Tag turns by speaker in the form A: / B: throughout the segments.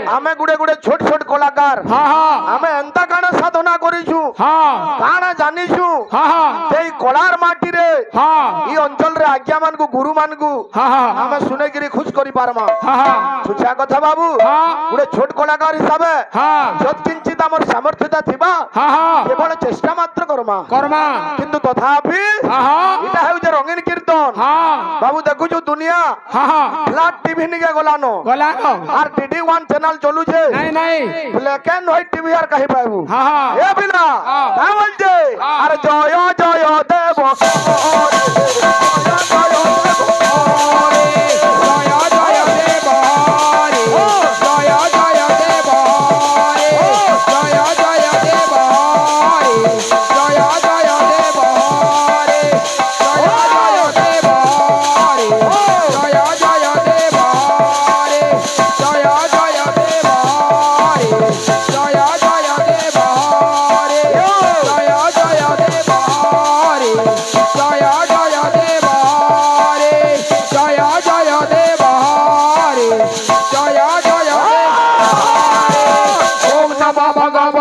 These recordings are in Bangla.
A: आमे गुड़े गुड़े छोट छोट कलाकार आमे एंता काना साधना करिछु काना जानिछु जेई कलार माटी रे ई अंचल रे आज्ञा मान को गुरु मान को आमे सुने गिरी खुश करि पारमा सुचा कथा बाबू गुड़े छोट कलाकार हिसाबे जत किंचित हमर सामर्थ्यता थिबा केवल चेष्टा मात्र करमा किंतु तथापि इटा हेउ जे रंगीन कीर्तन बाबू देखुछु दुनिया फ्लैट टीवी निके गलानो आर डीडी 1 चैनल चलू छे नहीं ब्लैक एंड व्हाइट टीवी आर कहि पाबू ए बिना का बोल जे अरे जय जय देव
B: जय जय देव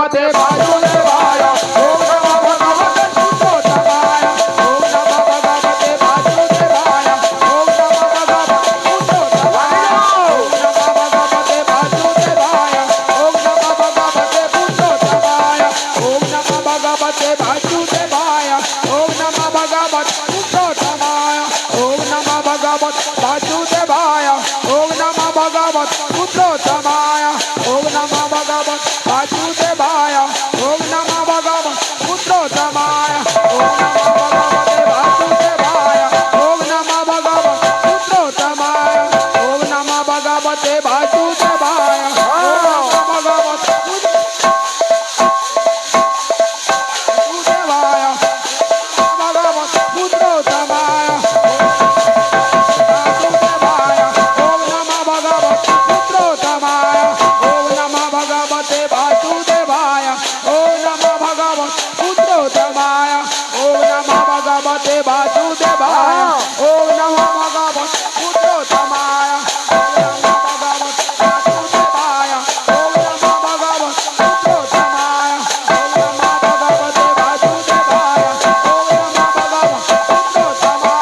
B: ভগবতে বাসুদেবায় ওম নমো ভগবতে পুরুষোত্তমায় ওম নমো ভগবতে বাসুদেবায় ওম নমো ভগবতে পুরুষোত্তমায় ওম নমো ভগবতে বাসুদেবায় ওম নমো ভগবতে পুরুষোত্তমায় ওম নমো ভগবতে বাসুদেবায় ওম নমো ভগবতে পুরুষোত্তমায় ওম নমো ভগবতে বাসুদেবায় ওম নমো ভগবতে পুরুষোত্তমায় ওম নমো ভগবতে বাসুদেবায় ওম নমো ভগবতে পুরুষোত্তমায় ওম নমো ভগবতে বাসুদেবায় ওম নমো ভগবতে পুরুষোত্তমায় ওম নমো ভগবতে বাসুদেবায় ওম নমো ভগবতে পুরুষোত্তমায় ভগবতে পুরুষোত্তমায় বাসুদেবায় ওম নমো ভগবতে পুরুষোত্তমায় ওম নমো ভগবতে বাসুদেবায় ওম নমো ভগবতে পুরুষোত্তমায় ওম নমো ভগবতে বাসুদেবায় ওম নমো ভগবতে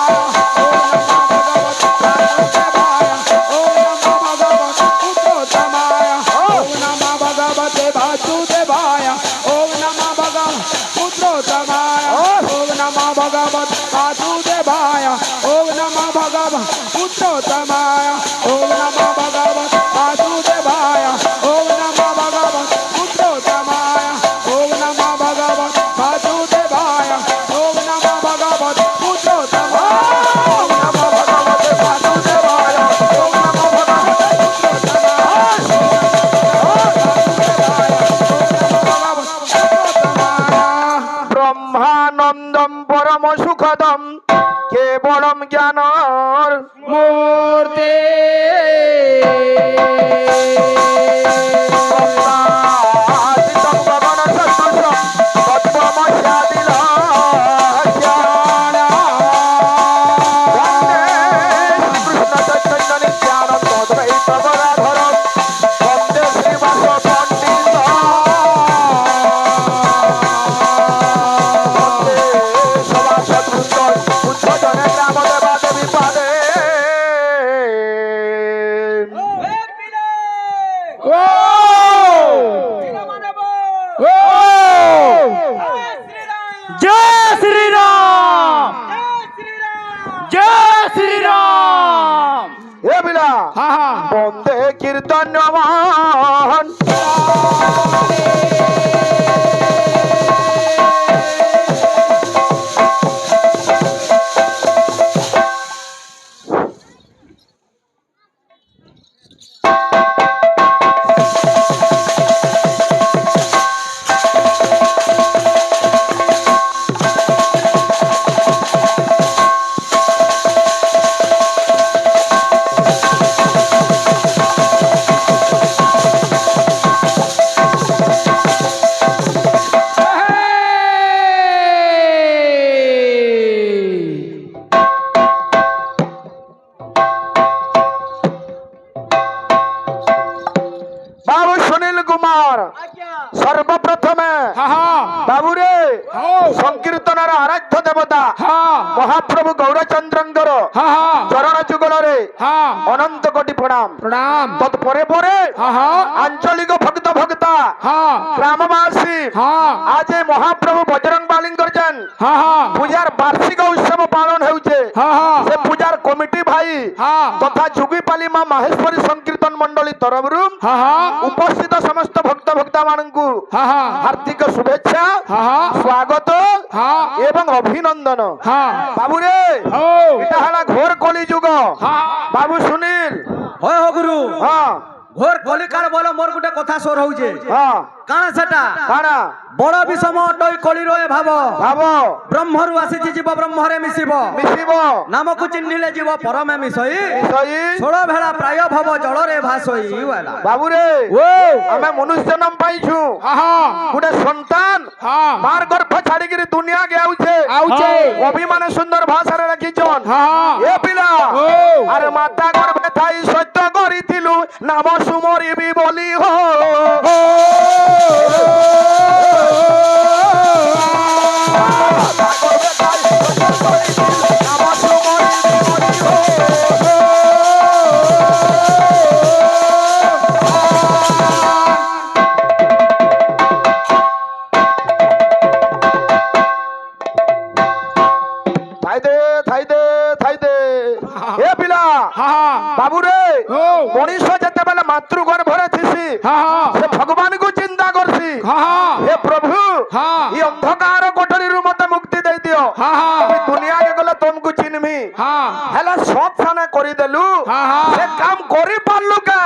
B: পুরুষোত্তমায় ওম নমো ভগবতে বাসুদেবায় ওম নমো ভগবতে পুরুষোত্তমায় ওম নমো ভগবতে বাসুদেবায় ওম নমো ভগবতে পুরুষোত্তমায় ওম নমো ভগবতে বাসুদেবায় ওম নমো ভগবতে পুরুষোত্তমায় ওম নমো ভগবতে বাসুদেবায় ওম নমো ভগবতে পুরুষোত্তমায় ওম নমো ভগবতে বাসুদেবায় ওম নমো ভগবতে পুরুষোত্তমায় ওম নমো ভগবতে বাসুদেবায় ওম নমো ভগবতে পুরুষোত্তমায় ওম নমো ভগবতে বাসুদেবায় ওম নমো ভগবতে পুরুষোত্তমায় ওম নমো ভগবতে বাসুদেবায় ওম নমো ভগবতে পুরুষোত্তমায়
A: ব্রহ্মানন্দম পরম সুখদম কেবলম জ্ঞানর
B: মূর্তে
A: আদিতম গগন সদৃশম তত্ত্বমস্যাদিলক্ষ্যম। বন্দে শ্রীকৃষ্ণ চৈতন্য নিত্যানন্দ দ্বৈত গদাধরম বন্দে শ্রীবাস পণ্ডিত বন্দে সভাসদবৃন্দ উদ্ধজনে গ্রাম দেবা দেবী পাদে।
B: ও ও জয় শ্রীরাম জয় শ্রীরাম
A: এ বিলা
B: হ্যাঁ হ্যাঁ
A: বন্দে কীর্তনমান বাবু সুনীল কুমার সর্বপ্রথমে
B: হ্যাঁ হ্যাঁ
A: বাবুরে
B: হ্যাঁ
A: সংকীর্তনের আরাধ্য দেবতা
B: হ্যাঁ
A: মহাপ্রভু গৌরচন্দ্রঙ্কর
B: হ্যাঁ
A: চরণ যুগଳରେ
B: হ্যাঁ
A: অনন্ত কোটি প্রণাম।
B: প্রণাম
A: তৎপরে পরে
B: হ্যাঁ হ্যাঁ
A: আঞ্চলিক ভক্ত ভক্তা
B: হ্যাঁ
A: গ্রামবাসী
B: হ্যাঁ
A: আজ এই মহাপ্রভু বজরঙ্গ বালিঙ্কর যেন
B: হ্যাঁ হ্যাঁ
A: পূজার বার্ষিক উৎসব পালন ହେଉଛି
B: হ্যাঁ হ্যাঁ
A: ସେ ପୂଜାର କମିଟି ଭାଇ
B: হ্যাঁ
A: ତଥା ଯୁଗିପାଲି ମା ମାହେଶ୍ୱରୀ ସଂକୀର୍ତ୍ତନ ମଣ୍ଡଳୀ ତରଫରୁ
B: হ্যাঁ হ্যাঁ
A: ଉପସ୍ଥିତ ସମସ୍ତ ଭକ୍ତ ଭକ୍ତା ମାନଙ୍କୁ
B: হ্যাঁ হ্যাঁ
A: ହାର୍ଦ୍ଦିକ ଶୁଭେଚ୍ଛା
B: হ্যাঁ হ্যাঁ
A: ସ୍ୱାଗତ
B: হ্যাঁ
A: ଏବଂ ଅଭିନନ୍ଦନ।
B: হ্যাঁ
A: ବାବୁରେ
B: ও
A: এটা ହେଲା ଘୋର କଳି ଯୁଗ।
B: হ্যাঁ
A: ବାବୁ ସୁନୀଲ
C: হয় হো গুরু
A: ହଁ
C: ঘোর কলিকার বল মোর গুটে কথা সর হউছে
A: ହଁ
C: কানা সেটা
A: କାଣା
C: বড় বিষম অটই কলির এ ভাব
A: ଭାବ
C: ব্রহ্মরু আসিছি জীব ব্রহ্মরে মিশিব
A: ମିଶିବ
C: নামকু চিহ্নিলে জীব পরমে মিশই
A: ମିଶଇ
C: ষোଳ ভেড়া প্রায় ভব জলরে ভাসই ওয়ালা
A: ବାବୁରେ
B: ও
A: ଆମେ ମନୁଷ୍ୟ ଜନ୍ମ ପାଇଛୁ
B: হ্যাঁ হ্যাঁ
A: ଗୋଟେ ସନ୍ତାନ
B: হ্যাঁ
A: ମାର ଗର୍ଭ ଛାଡିକିରି ଦୁନିଆ ଗାଉଛେ
B: আউছে
A: କବି ମାନେ ସୁନ୍ଦର ଭାଷାରେ ଲେଖିଛନ୍
B: হ্যাঁ
A: ଏ ପିଲା
B: ও
A: ଆରେ ମାତା ଗର୍ଭେ ଥାଇ ସତ୍ୟ କରିଥିଲୁ ନାମ ସୁମରିବି ବୋଲି ହୋ ସେ ଭଗବାନଙ୍କୁ ଚିନ୍ତା କରସି ହେ ପ୍ରଭୁ ଇ ଅନ୍ଧକାର କୋଠରୀରୁ ମତେ ମୁକ୍ତି ଦେଇ ଦିଅ ମୁଇଁ ଦୁନିଆକେ ଗଲେ ତମକୁ ଚିହ୍ନିମି ହେଲେ ସତ ସାନେ କରିଦେଲୁ ସେ କାମ କରି ପାରିଲୁ କେ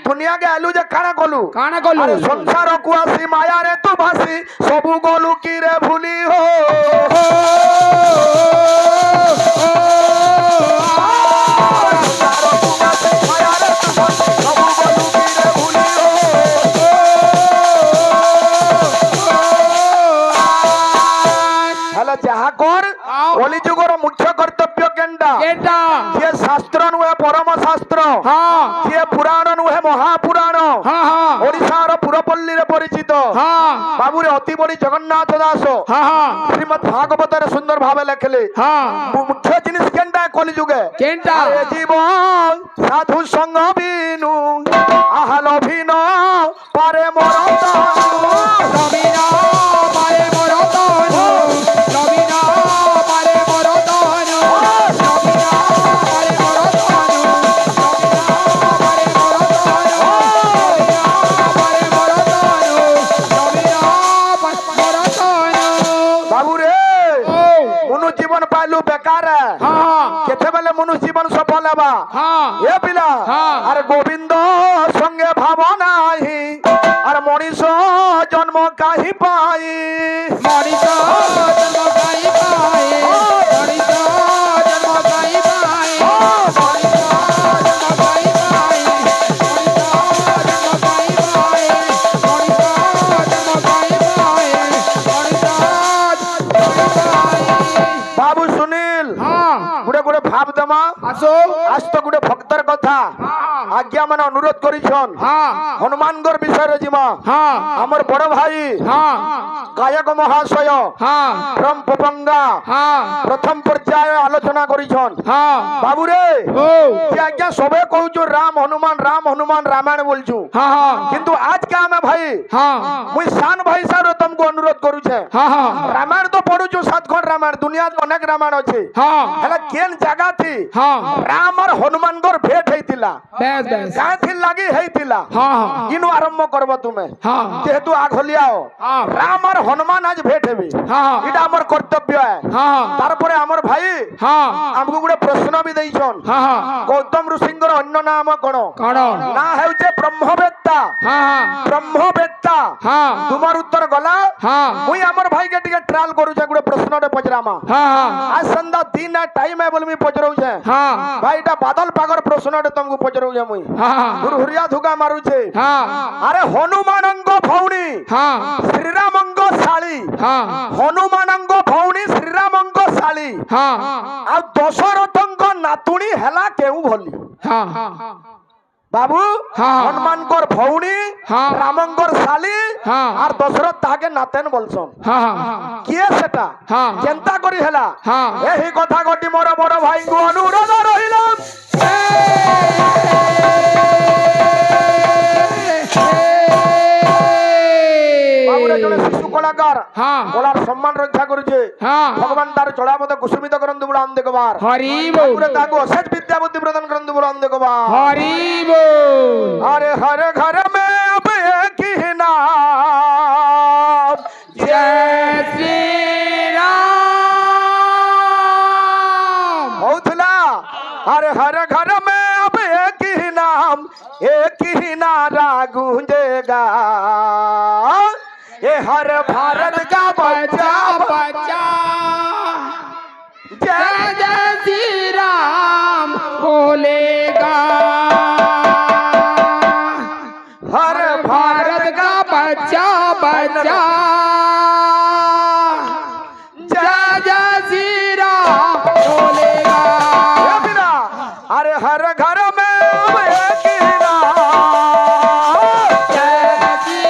A: ଦୁନିଆକେ ଆଇଲୁ ଯେ କାଣା କଲୁ
B: କାଣା କଲୁ?
A: ଆରେ ସଂସାରକୁ ଆସି ମାୟାରେ ତୁ ଭାସି ସବୁ ଗଲୁ କି ରେ ଭୁଲି ହୋ ସଂସାରକୁ ଆସି ମାୟାରେ ତୁ ଭାସି ସବୁ ଗଲୁ କି ରେ ଭୁଲି ହୋ ହେଲେ ଯାହା କର କଳିଯୁଗର ମୁଖ୍ୟ କର୍ତ୍ତବ୍ୟ କେନ୍ଟା ଯିଏ ଶାସ୍ତ୍ର ନୁହେଁ ପରମ ଶାସ୍ତ୍ର ଯିଏ ପୁରାଣ ନୁହେଁ ମହାପୁରାଣ ଓଡିଶାର ପୁରପଲ୍ଲୀରେ ପରିଚିତ ବାବୁରେ ଅତି ବଡି ଜଗନ୍ନାଥ ଦାସ ଶ୍ରୀମଦ୍ ଭାଗବତରେ ସୁନ୍ଦର ଭାବେ ଲେଖିଲେ ମୁଖ୍ୟ ଜିନିଷ କେନ୍ଟା କଳିଯୁগে
B: କେନ୍ଟା?
A: ଆରେ ଜୀବନ ସାଧୁ ସଙ୍ଗ ବିନୁ ଆହାଲ ଭିନ ପାରେ ମୋର
B: রবিনা পারে মোর তনু, রবিনা পারে মোর তনু, রবিনা পারে মোর তনু, রবিনা পারে মোর তনু, রবিনা পারে মোর তনু, রবিনা পারে মোর তনু।
A: বাবুরে
B: ও
A: মনু জীবন পাইলু বেকার কেতেবেলে মনু জীবন সফল হবা এ পিলা আরে গোবিন্দ সঙ্গে ভাবনা আর মଣିষ জন্ম কাহি পাই
B: মরিচ জন্ম পাই পাই, মরিচ জন্ম পাই পাই, মরিচ জন্ম পাই পাই, মরিচ জন্ম পাই পাই, মরিচ জন্ম পাই পাই, মরিচ জন্ম পাই।
A: বাবু সুনীল গুড়ে গুড়ে ভাব দেমা
B: আসো
A: আজ তো গুড়ে ভক্তর কথা আজ্ঞা মানে অনুরোধ করিছন হনুমানগর বিষয়ে জিমা আমার বড় ভাই গায়ক মহাশয় রাম পপঙ্গা প্রথম পর্যায়ে আলোচনা করিছন বাবুরে যে আজ্ঞা সবে কହୁଛୁ রাম হনুমান রামায়ণ বলছু কিন্তু আজকে আমি ভাই মুই শান ভাই সারে তোমাকে অনুরোধ করুছে রামায়ণ তো পড়ুছু 7 খন্ড রামায়ণ দুনিয়াতে অনেক রামায়ণ আছে হেলে কেন জায়গা থি রাম আর হনুমানগর ভেট হইতিলা
B: বেশ বেশ
A: কাথি লাগি হইতিলা ইনু আরম্ভ করব তুমি
B: হ্যাঁ
A: যেহেতু আঘলিয়াও রাম আর হনুমান আজ ভেট হেবি এটা আমার কর্তব্য তারপরে আমার ভাই আমকু গুড়ে প্রশ্ন বি দেইছন গৌতম ঋষিঙ্গর অন্য নাম কোন
B: কণ
A: না হেউছে ব্রহ্মবেত্তা ব্রহ্মবেত্তা তোমার উত্তর গলা মুই আমার ভাইকে টিকে ট্রায়াল করুছে গুড়ে প্রশ্নটা পচরামা আজ সন্ধ্যা দিন টাইম है बोलमी पचरौछे भाई এটা বাদল পাগর প্রশ্নটা তোমাকে পচরৌছে মুই হুরিয়া ধুকা মারুছে আরে হনুমানঙ্গ ভৌণী শ্রীরামঙ্গ শালী হনুমানঙ্গ ভৌণী শ্রীরামঙ্গ শালী আর দশরথঙ্গ নাতুণী হেলা কেউ ভলি বাবু হনুমানঙ্গর ভৌণী রামঙ্গর শালী আর দশরথ তাহাকে নাতেন বলছন কিয়ে সেটা চিন্তা করি হেলা এই কথা গটি মোর বড় ভাইঙ্কু অনুরোধ রহিলাম বাবুরে জনে শিশু কলাকার কলার সম্মান রক্ষা করছে ভগবান তার চড়াপথে কুসুমিত করন্তু বলে আন দেখবার
B: হরি বল
A: বাবুরে তাকে অশেষ বিদ্যা বুদ্ধি প্রদান করন্তু বলে আন দেখবার
B: হরি বল
A: अरे हर घर में अब एक ही नाम
B: जय श्री राम
A: होतला अरे हर घर में अब एक ही नाम एक ही नारा गूंजेगा ये हर भारत का बच्चा
B: बच्चा
A: जय
B: जय जय श्री राम बोलेगा
A: हर
B: भारत का बच्चा बच्चा जय जय श्री राम बोलेगा
A: ये बिना अरे हर घर में अब एक ही नाम
B: जय श्री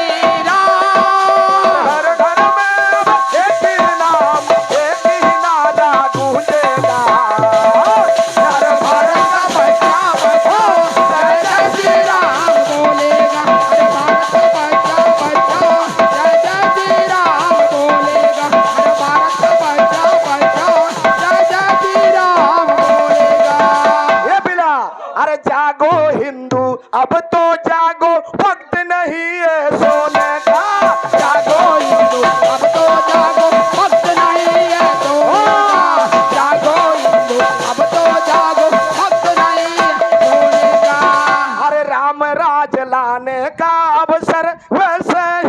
B: राम
A: हर घर में अब एक ही नाम एक ही नारा गूंजेगा हर
B: भारत का बच्चा बच्चा जय जय श्री राम बोलेगा अरे भारत का बच्चा बच्चा जय जय श्री राम
A: का अवसर वैसे